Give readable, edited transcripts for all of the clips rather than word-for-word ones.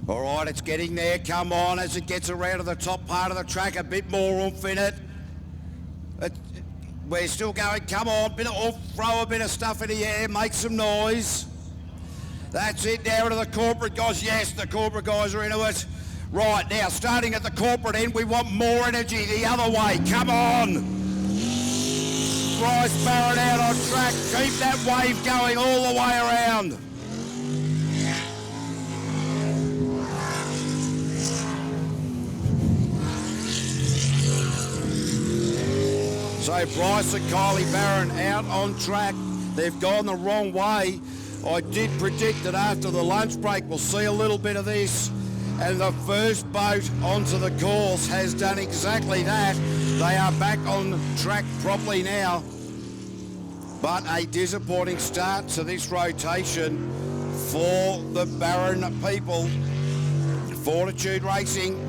All right, it's getting there. Come on, as it gets around to the top part of the track, a bit more oomph in it. We're still going. Come on, bit of oomph, throw a bit of stuff in the air, make some noise. That's it, now to the corporate guys. Yes, the corporate guys are into it. Right, now, starting at the corporate end, we want more energy the other way. Come on. Bryce Barron out on track. Keep that wave going all the way around. So Bryce and Kylie Barron out on track. They've gone the wrong way. I did predict that after the lunch break we'll see a little bit of this, and the first boat onto the course has done exactly that. They are back on track properly now, but a disappointing start to this rotation for the Barron people. Fortitude Racing.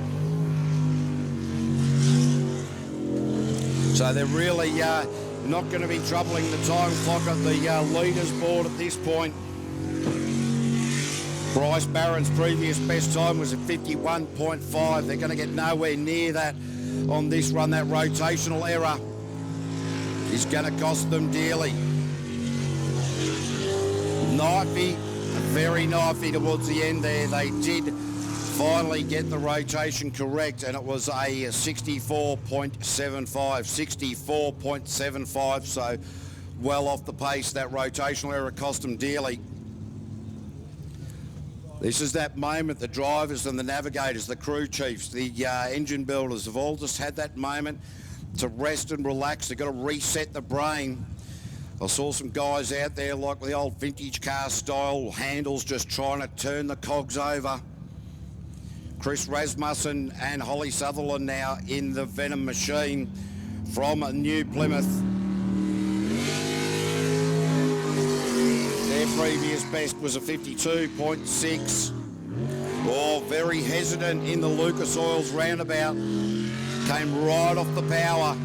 So they're really not going to be troubling the time clock at the leaders board at this point. Bryce Barron's previous best time was at 51.5. They're going to get nowhere near that on this run. That rotational error is going to cost them dearly. Knifey, very knifey towards the end there. They did finally get the rotation correct, and it was a 64.75, so well off the pace. That rotational error cost them dearly. This is that moment the drivers and the navigators, the crew chiefs, the engine builders have all just had that moment to rest and relax. They've got to reset the brain. I saw some guys out there like the old vintage car style handles just trying to turn the cogs over. Chris Rasmussen and Holly Sutherland now in the Venom machine from New Plymouth. Their previous best was a 52.6. Oh, very hesitant in the Lucas Oils roundabout. Came right off the power.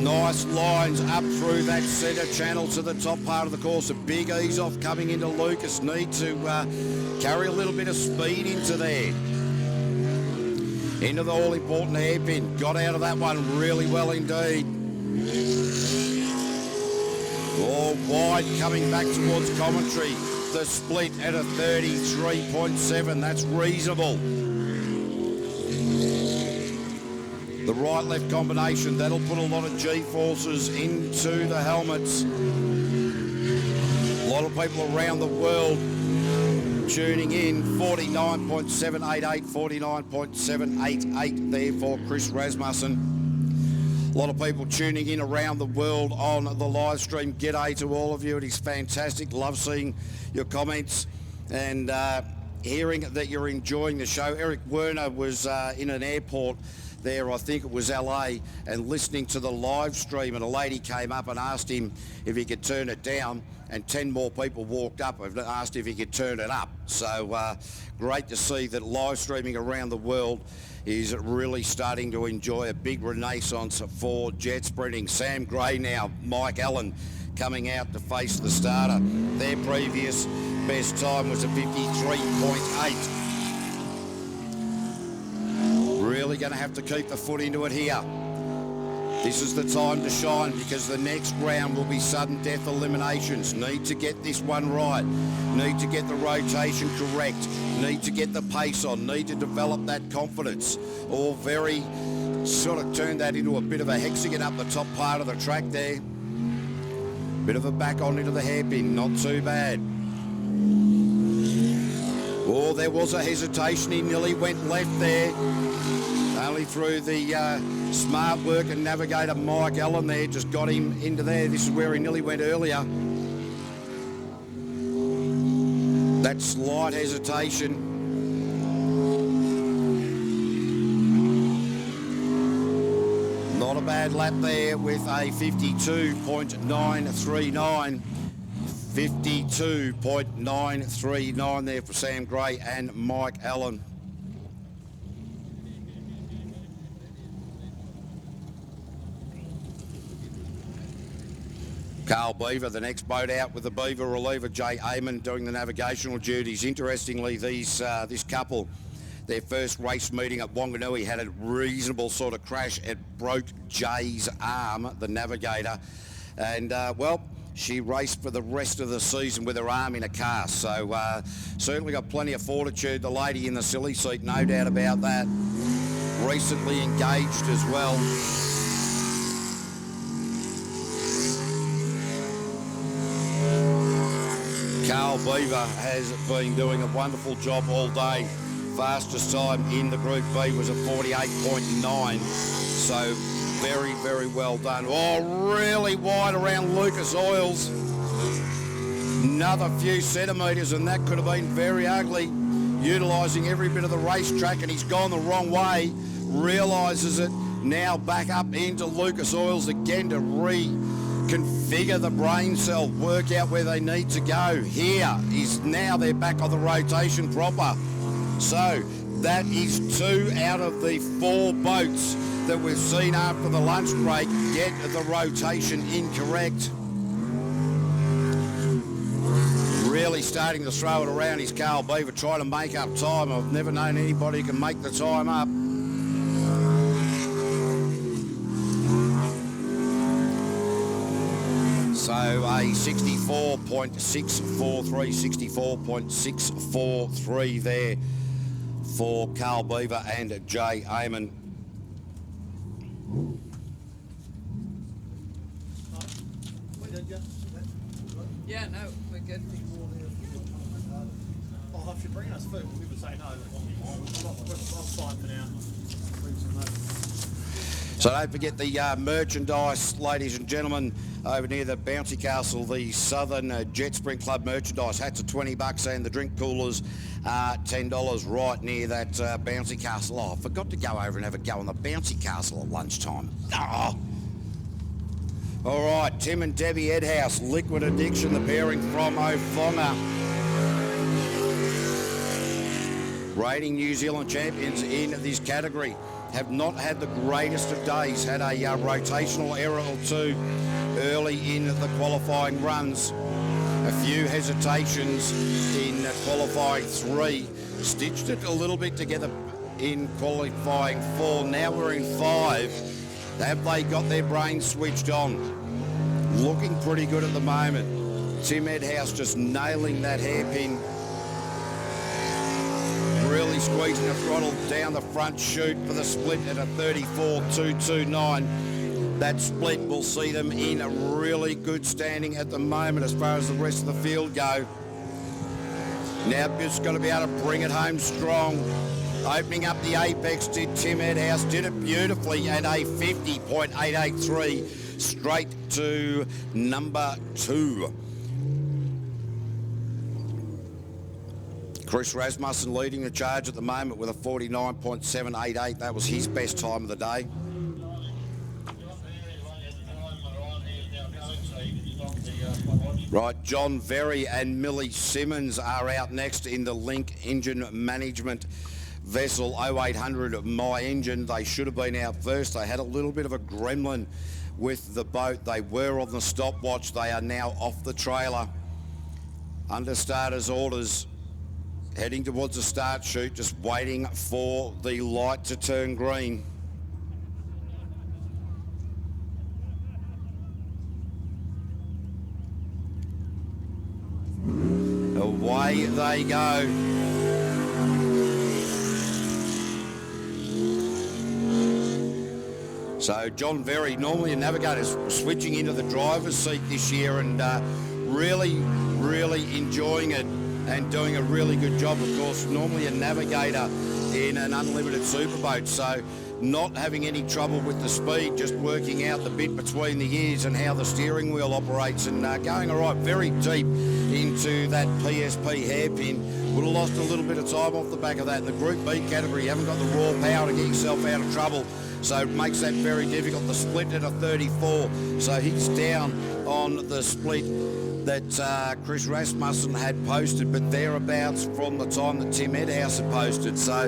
Nice lines up through that centre channel to the top part of the course. A big ease off coming into Lucas. Need to carry a little bit of speed into there. Into the all-important hairpin. Got out of that one really well indeed. All wide coming back towards commentary. The split at a 33.7. That's reasonable. The right-left combination, that'll put a lot of G-forces into the helmets. A lot of people around the world tuning in. 49.788, 49.788 there for Chris Rasmussen. A lot of people tuning in around the world on the live stream. G'day to all of you. It is fantastic. Love seeing your comments and hearing that you're enjoying the show. Eric Werner was in an airport there, I think it was LA, and listening to the live stream, and a lady came up and asked him if he could turn it down, and 10 more people walked up and asked if he could turn it up. So great to see that live streaming around the world is really starting to enjoy a big renaissance for jet sprinting. Sam Gray now, Mike Allen coming out to face the starter. Their previous best time was a 53.8. Really going to have to keep the foot into it here. This is the time to shine, because the next round will be sudden death eliminations. Need to get this one right. Need to get the rotation correct. Need to get the pace on. Need to develop that confidence. All very sort of turned that into a bit of a hexagon up the top part of the track there. Bit of a back on into the hairpin. Not too bad. Oh, there was a hesitation. He nearly went left there. Only through the smart work and navigator Mike Allen there just got him into there. This is where he nearly went earlier. That slight hesitation. Not a bad lap there with a 52.939. 52.939 there for Sam Gray and Mike Allen. Carl Beaver, the next boat out with the Beaver reliever, Jay Amon, doing the navigational duties. Interestingly, this couple, their first race meeting at Wanganui had a reasonable sort of crash. It broke Jay's arm, the navigator, and well, she raced for the rest of the season with her arm in a cast. So certainly got plenty of fortitude. The lady in the silly seat, no doubt about that. Recently engaged as well. Carl Beaver has been doing a wonderful job all day. Fastest time in the Group B was a 48.9. So very, very well done. Oh, really wide around Lucas Oils. Another few centimetres and that could have been very ugly. Utilising every bit of the racetrack, and he's gone the wrong way. Realises it. Now back up into Lucas Oils again to reconfigure the brain cell, work out where they need to go. Here is now they're back on the rotation proper. So that is 2 out of the 4 boats that we've seen after the lunch break get the rotation incorrect. Really starting to throw it around is Carl Beaver, trying to make up time. I've never known anybody who can make the time up. So a 64.643 there for Carl Beaver and Jay Amon. Yeah, no, we're good. Oh, if you bring us food, we would say no. I'm fine for now. So don't forget the merchandise, ladies and gentlemen, over near the Bouncy Castle, the Southern Jetsprint Club merchandise. Hats are $20 and the drink coolers are $10 right near that Bouncy Castle. Oh, I forgot to go over and have a go on the Bouncy Castle at lunchtime. Oh. All right, Tim and Debbie Edhouse, Liquid Addiction, the pairing from Ofonga. Reigning New Zealand champions in this category. Have not had the greatest of days, had a rotational error or two early in the qualifying runs. A few hesitations in qualifying 3. Stitched it a little bit together in qualifying 4. Now we're in 5. Have they got their brains switched on? Looking pretty good at the moment. Tim Edhouse just nailing that hairpin. Really squeezing the throttle down the front chute for the split at a 34.229. That split will see them in a really good standing at the moment as far as the rest of the field go. Now just got to be able to bring it home strong. Opening up the apex did Tim Edhouse, did it beautifully at a 50.883 straight to number 2. Chris Rasmussen leading the charge at the moment with a 49.788. That was his best time of the day. Right, John Verry and Millie Simmons are out next in the Link Engine Management vessel 0800 My Engine. They should have been out first. They had a little bit of a gremlin with the boat. They were on the stopwatch. They are now off the trailer. Under starter's orders. Heading towards the start chute, just waiting for the light to turn green. Away they go. So John Verry, normally a navigator, is switching into the driver's seat this year and really enjoying it and doing a really good job. Of course, normally a navigator in an unlimited superboat, so not having any trouble with the speed, just working out the bit between the ears and how the steering wheel operates, and going all right, very deep into that PSP hairpin. Would have lost a little bit of time off the back of that. In the Group B category, you haven't got the raw power to get yourself out of trouble, so it makes that very difficult. The split at a 34, so he's down on the split. that Chris Rasmussen had posted, but thereabouts from the time that Tim Edhouse had posted. So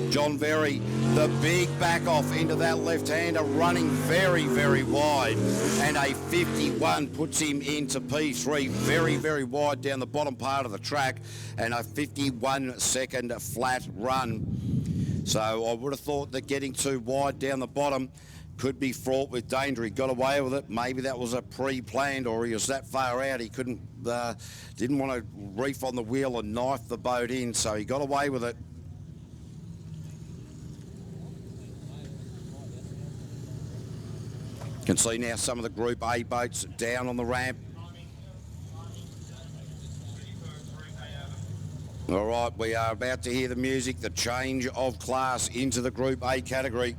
John Very, the big back off into that left-hander, running very, very wide, and a 51 puts him into P3, very, very wide down the bottom part of the track, and a 51-second flat run. So I would have thought that getting too wide down the bottom could be fraught with danger. He got away with it. Maybe that was a pre-planned, or he was that far out he couldn't, didn't want to reef on the wheel and knife the boat in, so he got away with it. You can see now some of the Group A boats down on the ramp. All right, we are about to hear the music, the change of class into the Group A category.